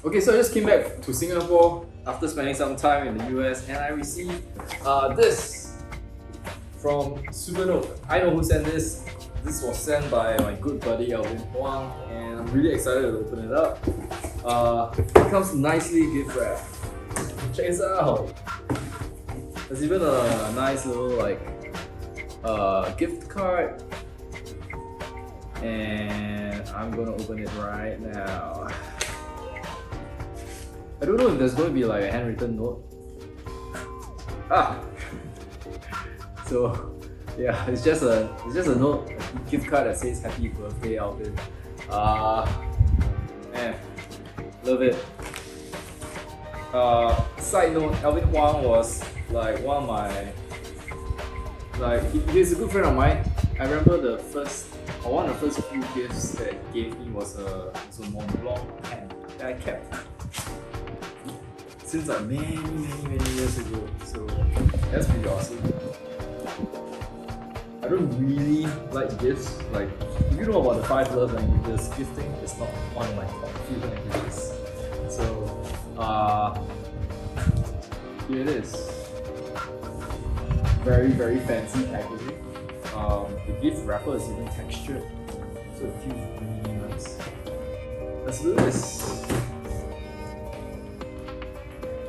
Okay, so I just came back to Singapore after spending some time in the US, and I received this from Supernote. I know who sent this. This was sent by my good buddy Alvin Huang, and I'm really excited to open it up. It comes nicely gift wrapped. Check this out. There's even a nice little gift card, and I'm gonna open it right now. I don't know if there's going to be like a handwritten note. So yeah, it's just a note, a gift card that says happy birthday, Alvin. Man, love it. Side note, Alvin Huang was like one of my, he's a good friend of mine. I remember one of the first few gifts that he gave me was a Mont Blanc pen that I kept since like many years ago. So that's pretty awesome. I don't really like gifts. Like, if you know about the 5 love languages, gifting is not one of my top few languages. So here it is. Very fancy packaging. The gift wrapper is even textured, so it feels really nice. Let's do this.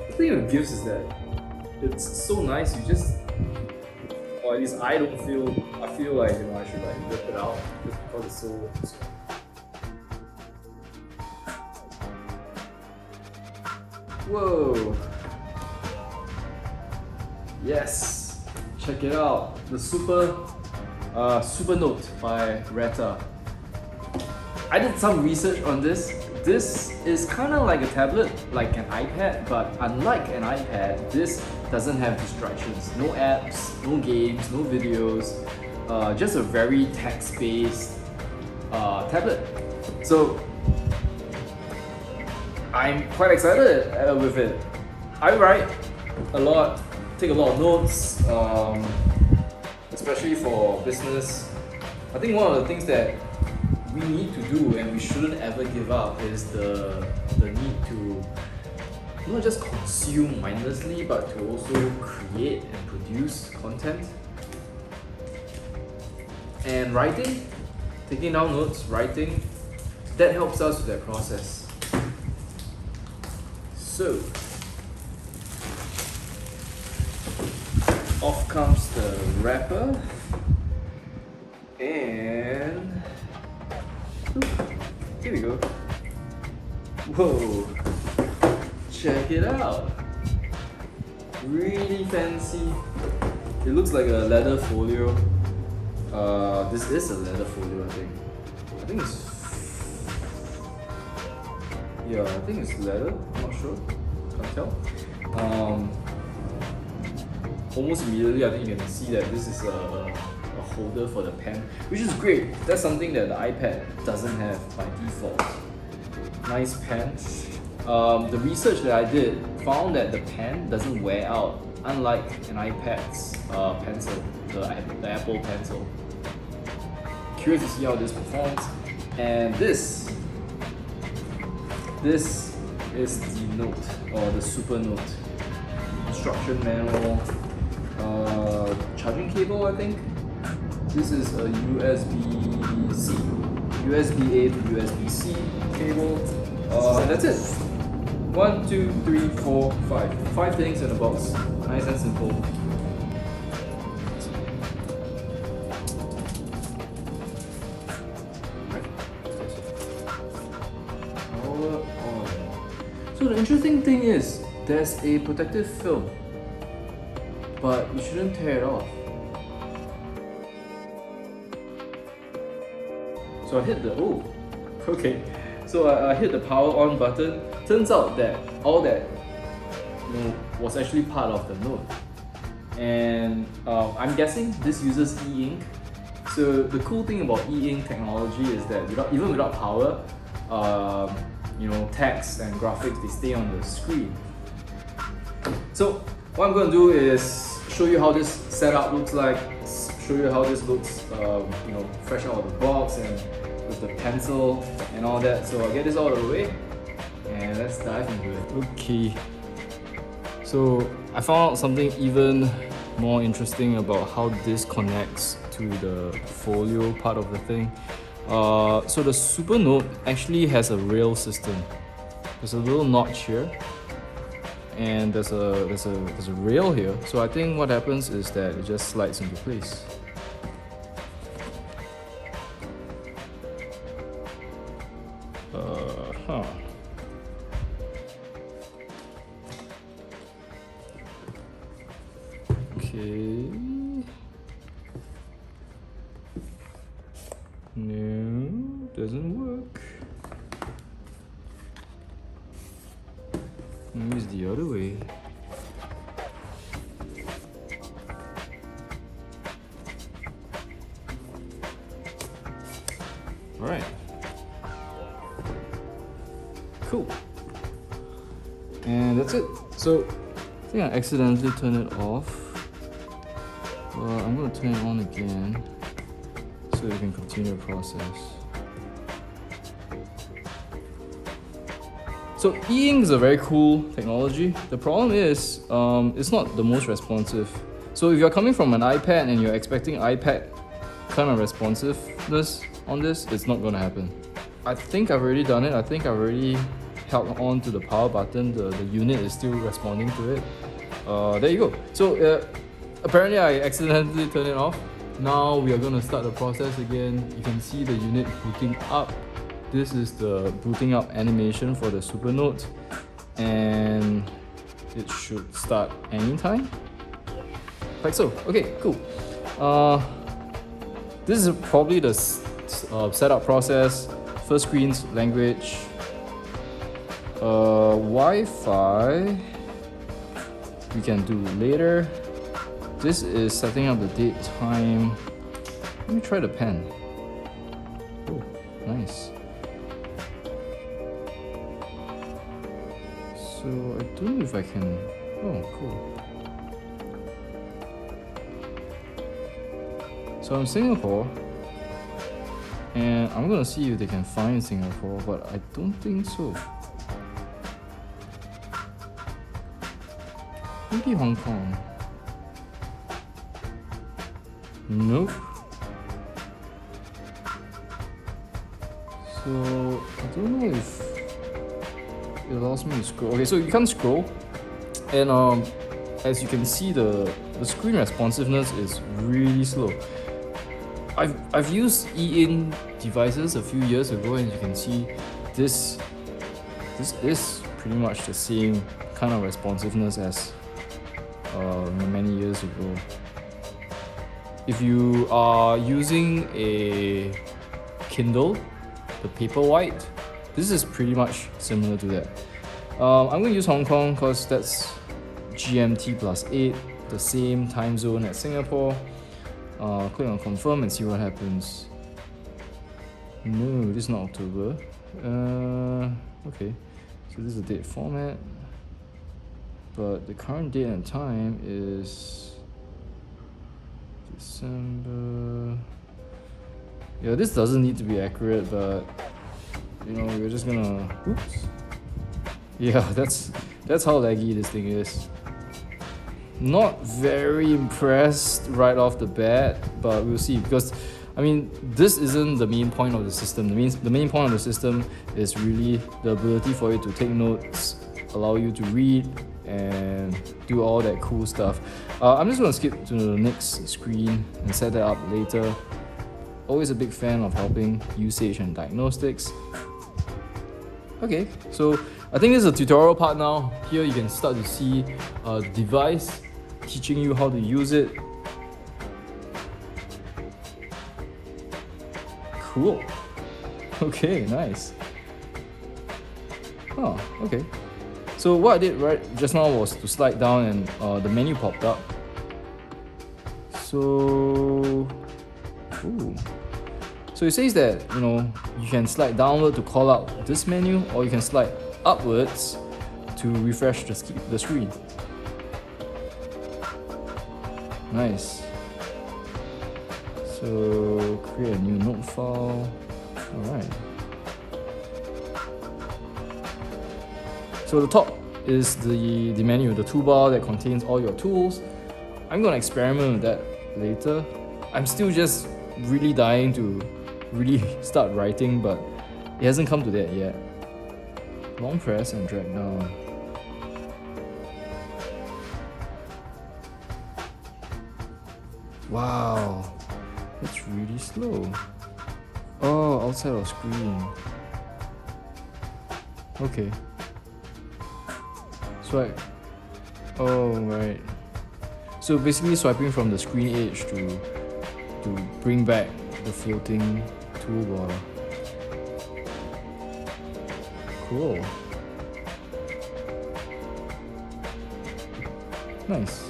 The thing with gifts is that it's so nice. You just, or at least I feel like I should like rip it out just because it's so. Whoa! Yes, check it out. The Supernote by Ratta. I did some research on this. This is kind of like a tablet, like an iPad, but unlike an iPad, this doesn't have distractions. No apps, no games, no videos. Just a very text-based tablet. So I'm quite excited with it. I write a lot, take a lot of notes, especially for business. I think one of the things that we need to do and we shouldn't ever give up is the need to not just consume mindlessly, but to also create and produce content. And writing, taking down notes, writing, that helps us with that process. So, off comes the wrapper, and here we go. Whoa, check it out. Really fancy. It looks like a leather folio. This is a leather folio, I think. I think it's leather. I'm not sure. Can't tell. Almost immediately, I think you can see that this is a holder for the pen, which is great. That's something that the iPad doesn't have by default. Nice pen. The research that I did found that the pen doesn't wear out, unlike an iPad's pencil, the Apple Pencil. Curious to see how this performs. And this is the note, or the Supernote. Instruction manual, charging cable, I think. This is a USB-C, USB-A to USB-C cable, and that's it. 1, 2, 3, 4, 5. 5 things in a box. Nice and simple. Power on. So the interesting thing is, there's a protective film, but you shouldn't tear it off. So I hit I hit the power on button. Turns out that all that was actually part of the note. And I'm guessing this uses e-ink. So the cool thing about e-ink technology is that even without power, text and graphics, they stay on the screen. So what I'm going to do is show you how this setup looks like, show you how this looks fresh out of the box and with the pencil and all that. So I'll get this out of the way and let's dive into it. Okay, so I found out something even more interesting about how this connects to the folio part of the thing. So the Supernote actually has a rail system. There's a little notch here, and there's a rail here. So I think what happens is that it just slides into place. Okay. No, doesn't work. Maybe it's the other way. Alright. Cool. And that's it. So I think I accidentally turned it off. I'm gonna turn it on again so we can continue the process. So e-ink is a very cool technology. The problem is it's not the most responsive. So if you're coming from an iPad and you're expecting iPad kind of responsiveness on this, it's not gonna happen. I think I've already done it. I think I've already held on to the power button. The unit is still responding to it. There you go. So apparently I accidentally turned it off. Now we are gonna start the process again. You can see the unit booting up. This is the booting up animation for the Supernote, and it should start anytime. Like so. Okay, cool. This is probably the setup process. First screen's language. Wi-Fi we can do later. This is setting up the date time. Let me try the pen. Oh, nice. So I don't know if I can. Oh, cool. So I'm in Singapore, and I'm gonna see if they can find Singapore, but I don't think so. Maybe Hong Kong. Nope. So I don't know if it allows me to scroll. Okay, so you can't scroll, and as you can see, the screen responsiveness is really slow. I've used e-ink devices a few years ago, and you can see this is pretty much the same kind of responsiveness as many years ago. If you are using a Kindle, the Paperwhite, this is pretty much similar to that. I'm going to use Hong Kong because that's GMT +8, the same time zone as Singapore. Click on confirm and see what happens. No, this is not October. Okay, so this is the date format, but the current date and time is December. Yeah, this doesn't need to be accurate, but you know, we're just gonna. Oops. Yeah, that's how laggy this thing is. Not very impressed right off the bat, but we'll see, because I mean, this isn't the main point of the system. The main point of the system is really the ability for you to take notes, allow you to read, and do all that cool stuff. I'm just going to skip to the next screen and set that up later. Always a big fan of helping usage and diagnostics. Okay, so I think this is a tutorial part now. Here you can start to see the device, teaching you how to use it. Cool. Okay, nice. Oh, okay. So what I did right just now was to slide down, and the menu popped up. So, ooh. So it says that, you know, you can slide downward to call out this menu, or you can slide upwards to refresh the screen. Nice. So create a new note file. Alright. So the top is the menu, the toolbar that contains all your tools. I'm gonna experiment with that later. I'm still just really dying to really start writing, but it hasn't come to that yet. Long press and drag down. Wow, that's really slow. Oh, outside of screen. Okay. Swipe. Oh, right. So basically swiping from the screen edge to bring back the floating toolbar. Cool. Nice.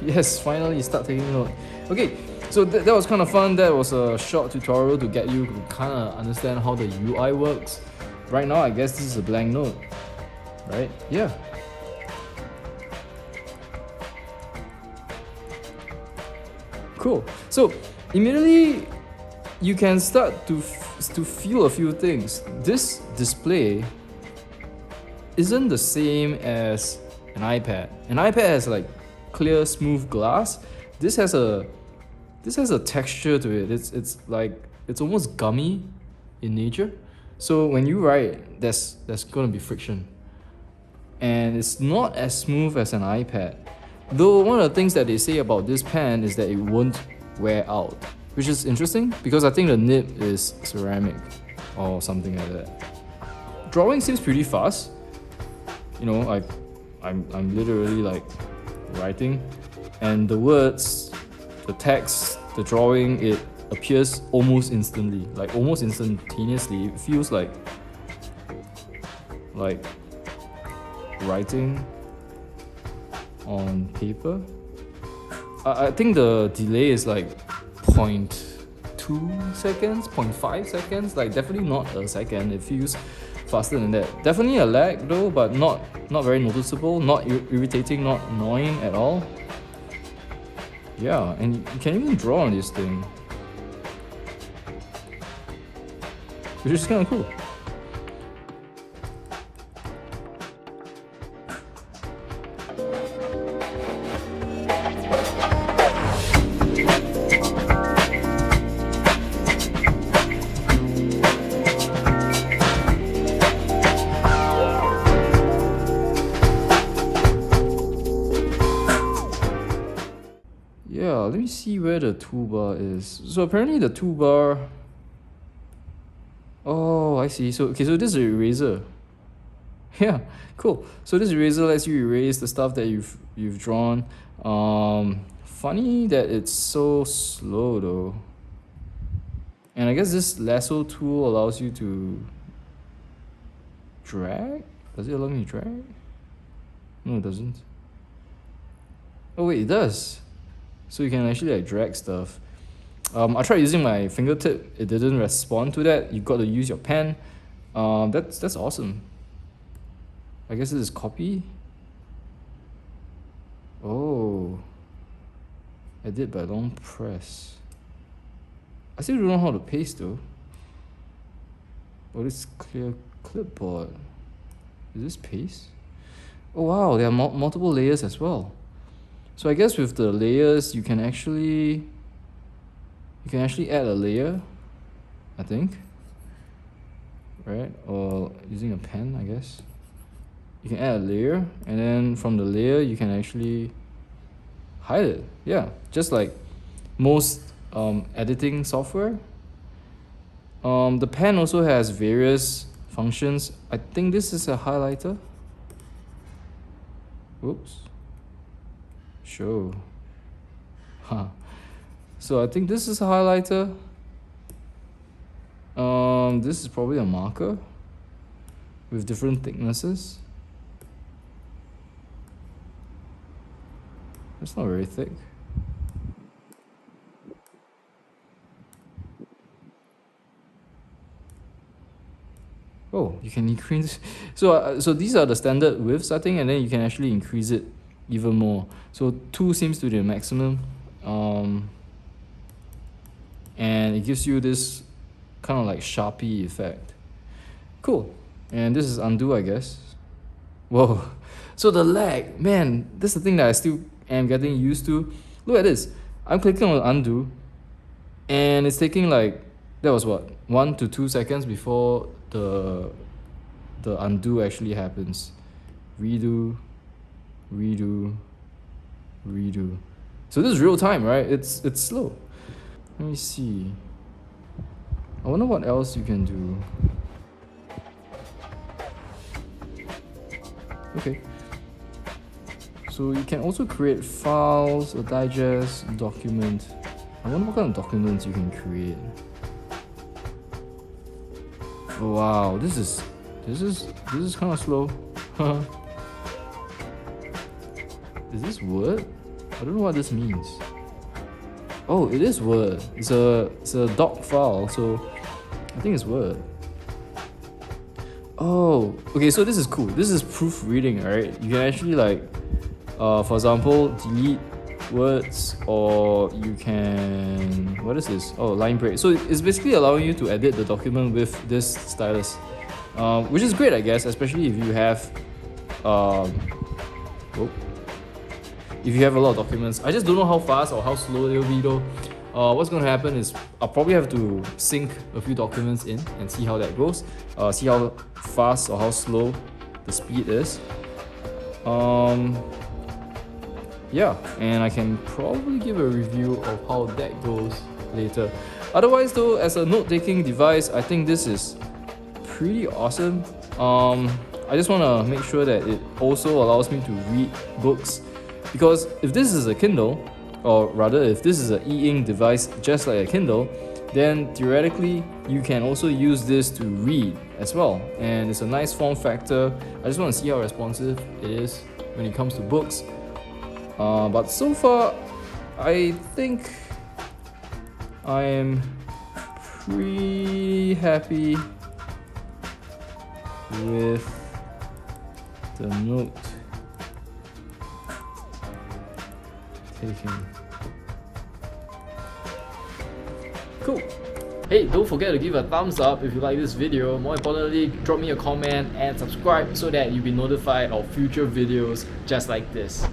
Yes, finally start taking note. Okay, so that was kind of fun. That was a short tutorial to get you to kind of understand how the UI works. Right now, I guess this is a blank note, right? Yeah. Cool. So immediately you can start to feel a few things. This display isn't the same as an iPad. An iPad has like clear, smooth glass. This has a texture to it. It's like it's almost gummy in nature. So when you write, there's gonna be friction, and it's not as smooth as an iPad. Though one of the things that they say about this pen is that it won't wear out, which is interesting because I think the nib is ceramic or something like that. Drawing seems pretty fast. You know, I'm literally like writing, and the words, the text, the drawing, it appears almost instantly, like almost instantaneously. It feels like writing on paper. I think the delay is like 0.2 seconds, 0.5 seconds, like definitely not a second. It feels faster than that. Definitely a lag though, but not very noticeable, not irritating, not annoying at all. Yeah, and you can even draw on this thing, which is kind of cool. Yeah, let me see where the toolbar is. So apparently the toolbar... Oh, I see. So this is an eraser. Yeah, cool. So this eraser lets you erase the stuff that you've drawn. Funny that it's so slow though. And I guess this lasso tool allows you to drag? Does it allow me to drag? No, it doesn't. Oh wait, it does. So you can actually like drag stuff. I tried using my fingertip. It didn't respond to that. You got to use your pen. That's awesome. I guess this is copy. Oh, I did by long press. I still don't know how to paste though. Oh, this clear clipboard. Is this paste? Oh wow, there are multiple layers as well. So I guess with the layers, you can actually add a layer, I think. Right? Or using a pen, I guess. You can add a layer, and then from the layer, you can actually hide it. Yeah, just like most editing software. The pen also has various functions. I think this is a highlighter. Whoops. Show. Huh. So I think this is a highlighter. This is probably a marker with different thicknesses. It's not very thick. Oh, you can increase. So these are the standard widths, I think, and then you can actually increase it even more. So 2 seems to be the maximum, and it gives you this kind of like Sharpie effect. Cool. And this is undo, I guess. Whoa. So the lag, man, that's the thing that I still am getting used to. Look at this. I'm clicking on undo, and it's taking like, that was what, 1 to 2 seconds before the undo actually happens. Redo, redo, redo. So this is real time, right? It's slow. Let me see. I wonder what else you can do. Okay. So you can also create files, a digest, document. I wonder what kind of documents you can create. Oh, wow, this is kind of slow. Is this Word? I don't know what this means. Oh, it is Word. It's a doc file, so I think it's Word. Oh, okay, so this is cool. This is proofreading, right? You can actually like, for example, delete words, or you can, what is this? Oh, line break. So it's basically allowing you to edit the document with this stylus, which is great, I guess, especially if you have, if you have a lot of documents. I just don't know how fast or how slow they'll be though. What's going to happen is I'll probably have to sync a few documents in and see how that goes. See how fast or how slow the speed is. Yeah, and I can probably give a review of how that goes later. Otherwise though, as a note-taking device, I think this is pretty awesome. I just want to make sure that it also allows me to read books, because if this is a Kindle, or rather if this is an e-ink device just like a Kindle, then theoretically you can also use this to read as well, and it's a nice form factor. I just want to see how responsive it is when it comes to books, but so far I think I am pretty happy with the note taking. Cool. Hey, don't forget to give a thumbs up if you like this video. More importantly, drop me a comment and subscribe so that you'll be notified of future videos just like this.